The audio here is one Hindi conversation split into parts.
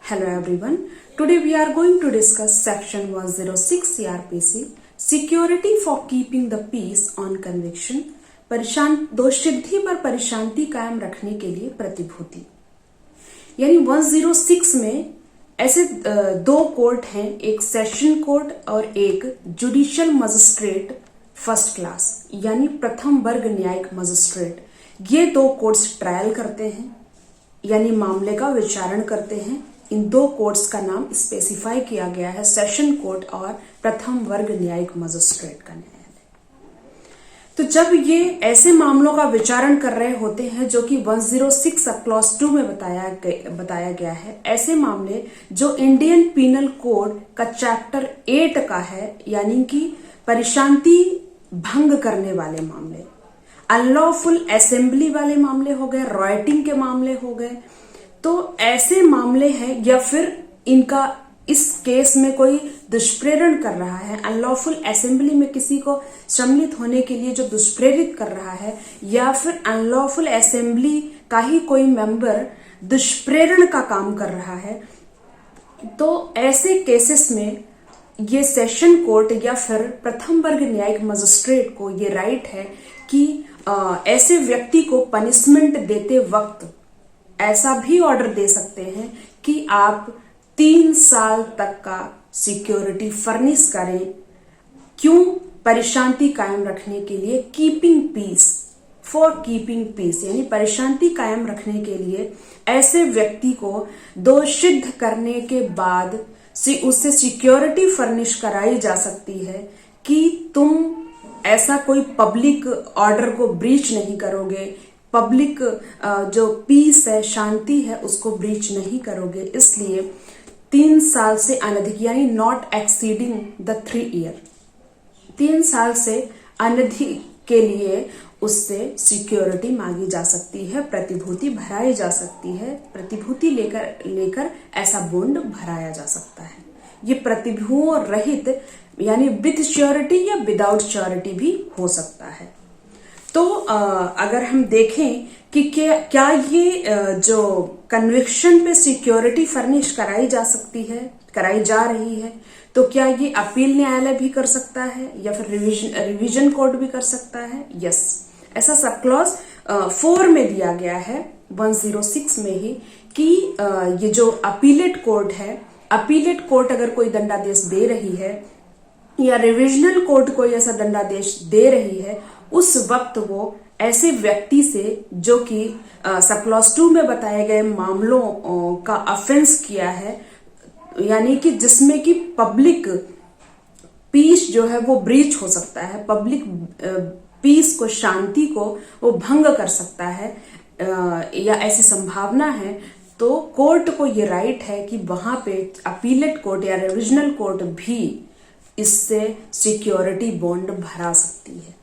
Hello everyone. Today we are going to discuss section 106 CRPC Security for keeping the peace on conviction. दोषसिद्धि पर परिशांति कायम रखने के लिए प्रतिभूति। यानी 106 में ऐसे दो कोर्ट हैं, एक सेशन कोर्ट और एक जुडिशियल मजिस्ट्रेट फर्स्ट क्लास यानी प्रथम वर्ग न्यायिक मजिस्ट्रेट। ये दो कोर्ट्स ट्रायल करते हैं यानी मामले का विचारण करते हैं। इन दो कोर्ट्स का नाम स्पेसिफाई किया गया है, सेशन कोर्ट और प्रथम वर्ग न्यायिक मजिस्ट्रेट का न्यायालय। तो जब ये ऐसे मामलों का विचारण कर रहे होते हैं जो कि 106 सब क्लॉज 2 में बताया गया है, ऐसे मामले जो इंडियन पीनल कोड का चैप्टर 8 का है, यानी कि परिशांति भंग करने वाले मामले, अनलॉफुल असेंबली वाले मामले हो गए, रॉयटिंग के मामले हो गए, तो ऐसे मामले हैं, या फिर इनका इस केस में कोई दुष्प्रेरण कर रहा है, अनलॉफुल असेंबली में किसी को सम्मिलित होने के लिए जो दुष्प्रेरित कर रहा है, या फिर अनलॉफुल असेंबली का ही कोई मेंबर दुष्प्रेरण का काम कर रहा है, तो ऐसे केसेस में ये सेशन कोर्ट या फिर प्रथम वर्ग न्यायिक मजिस्ट्रेट को ये राइट है कि ऐसे व्यक्ति को पनिशमेंट देते वक्त ऐसा भी ऑर्डर दे सकते हैं कि आप 3 साल तक का सिक्योरिटी फर्निश करें। क्यों? परिशांति कायम रखने के लिए, keeping peace, for keeping peace, यानी परिशांति कायम रखने के लिए ऐसे व्यक्ति को दोषसिद्ध करने के बाद उससे सिक्योरिटी फर्निश कराई जा सकती है कि तुम ऐसा कोई पब्लिक ऑर्डर को ब्रीच नहीं करोगे, पब्लिक जो पीस है, शांति है, उसको ब्रीच नहीं करोगे। इसलिए 3 साल से अनधिक यानी नॉट एक्सीडिंग द 3 ईयर, 3 साल से अनधिक के लिए उससे सिक्योरिटी मांगी जा सकती है, प्रतिभूति भराई जा सकती है, प्रतिभूति लेकर ऐसा बॉन्ड भराया जा सकता है। ये प्रतिभूओं रहित यानी विद श्योरिटी या विदाउट श्योरिटी भी हो सकता है। तो अगर हम देखें कि क्या ये जो कन्विक्शन पे सिक्योरिटी फर्निश कराई जा सकती है, कराई जा रही है, तो क्या ये अपील न्यायालय भी कर सकता है या फिर रिवीजन कोर्ट भी कर सकता है? यस, ऐसा सब क्लॉज 4 में दिया गया है 106 में ही कि ये जो अपीलेट कोर्ट है, अपीलेट कोर्ट अगर कोई दंडादेश दे रही है या रिविजनल कोर्ट कोई ऐसा दंडादेश दे रही है, उस वक्त वो ऐसे व्यक्ति से जो कि सब क्लॉज 2 में बताए गए मामलों का ऑफेंस किया है, यानी कि जिसमें कि पब्लिक पीस जो है वो ब्रीच हो सकता है, पब्लिक पीस को, शांति को वो भंग कर सकता है या ऐसी संभावना है, तो कोर्ट को ये राइट है कि वहां पे अपीलेट कोर्ट या रिविजनल कोर्ट भी इससे सिक्योरिटी बॉन्ड भरा सकती है।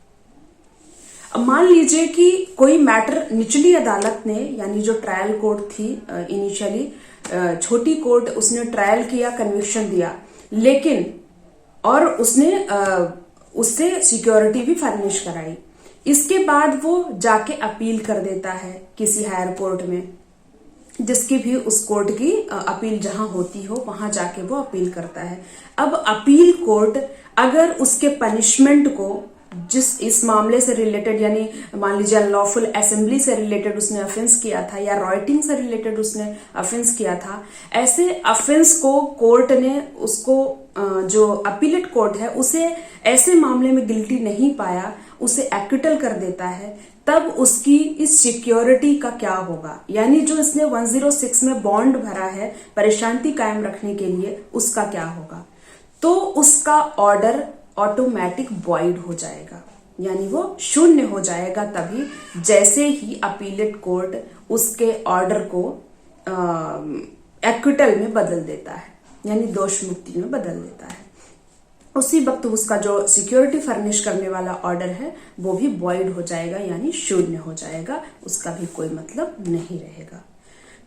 अब मान लीजिए कि कोई मैटर निचली अदालत ने, यानी जो ट्रायल कोर्ट थी इनिशियली, छोटी कोर्ट, उसने ट्रायल किया, कन्विक्शन दिया, लेकिन और उसने उससे सिक्योरिटी भी फर्निश कराई। इसके बाद वो जाके अपील कर देता है किसी हायर कोर्ट में, जिसकी भी उस कोर्ट की अपील जहां होती हो वहां जाके वो अपील करता है। अब अपील कोर्ट अगर उसके पनिशमेंट को जिस इस मामले से रिलेटेड, यानी मान लीजिए अनलॉफुल असेंबली से रिलेटेड उसने ऑफेंस किया था या रॉयटिंग से रिलेटेड उसने ऑफेंस किया था, ऐसे ऑफेंस को कोर्ट ने उसको जो अपीलेट कोर्ट है उसे ऐसे मामले में गिल्टी नहीं पाया, उसे एक्विटल कर देता है, तब उसकी इस सिक्योरिटी का क्या होगा? यानी जो इसने 106 में बॉन्ड भरा है परिशांति कायम रखने के लिए, उसका क्या होगा? तो उसका ऑर्डर ऑटोमेटिक वॉइड हो जाएगा, यानी वो शून्य हो जाएगा तभी जैसे ही अपीलेट कोर्ट उसके ऑर्डर को एक्विटल में बदल देता है, यानी दोष मुक्ति में बदल देता है। उसी वक्त उसका जो सिक्योरिटी फर्निश करने वाला ऑर्डर है वो भी वॉइड हो जाएगा, यानी शून्य हो जाएगा, उसका भी कोई मतलब नहीं रहेगा।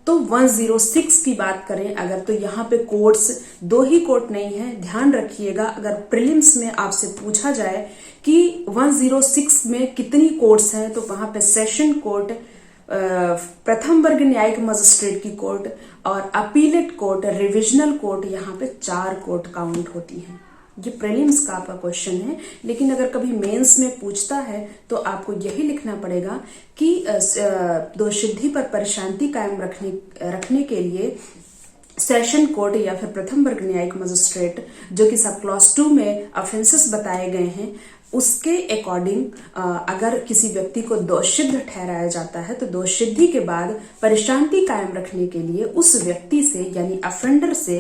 तो 106 की बात करें अगर, तो यहाँ पे कोर्ट्स 2 ही कोर्ट नहीं है, ध्यान रखिएगा। अगर प्रीलिम्स में आपसे पूछा जाए कि 106 में कितनी कोर्ट्स हैं, तो वहां पे सेशन कोर्ट, प्रथम वर्ग न्यायिक मजिस्ट्रेट की कोर्ट और अपीलेट कोर्ट, रिविजनल कोर्ट, यहाँ पे 4 कोर्ट काउंट होती हैं। ये प्रीलिम्स का आपका क्वेश्चन है, लेकिन अगर कभी मेंस में पूछता है तो आपको यही लिखना पड़ेगा कि दोषसिद्धि पर परिशांति कायम रखने के लिए सेशन कोर्ट या फिर प्रथम वर्ग न्यायिक मजिस्ट्रेट, जो कि सब क्लॉज 2 में ऑफेंसेस बताए गए हैं, उसके अकॉर्डिंग अगर किसी व्यक्ति को दोषसिद्ध ठहराया जाता है तो दोषसिद्धि के बाद परिशांति कायम रखने के लिए उस व्यक्ति से यानी अफेंडर से,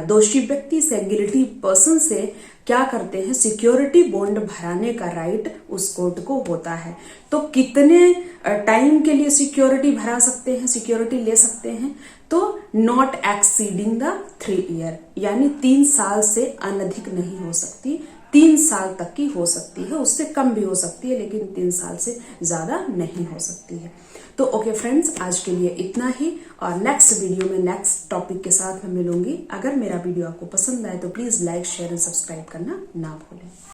दोषी व्यक्ति से, गिल्टी पर्सन से क्या करते हैं, सिक्योरिटी बॉन्ड भराने का राइट उस कोर्ट को होता है। तो कितने टाइम के लिए सिक्योरिटी भरा सकते हैं, सिक्योरिटी ले सकते हैं, तो नॉट एक्सीडिंग द 3 ईयर, यानी 3 साल से अनधिक नहीं हो सकती, 3 साल तक की हो सकती है, उससे कम भी हो सकती है, लेकिन 3 साल से ज्यादा नहीं हो सकती है। तो ओके फ्रेंड्स, आज के लिए इतना ही, और नेक्स्ट वीडियो में नेक्स्ट टॉपिक के साथ मैं मिलूंगी। अगर मेरा वीडियो आपको पसंद आए तो please like, share and subscribe करना ना भूलें।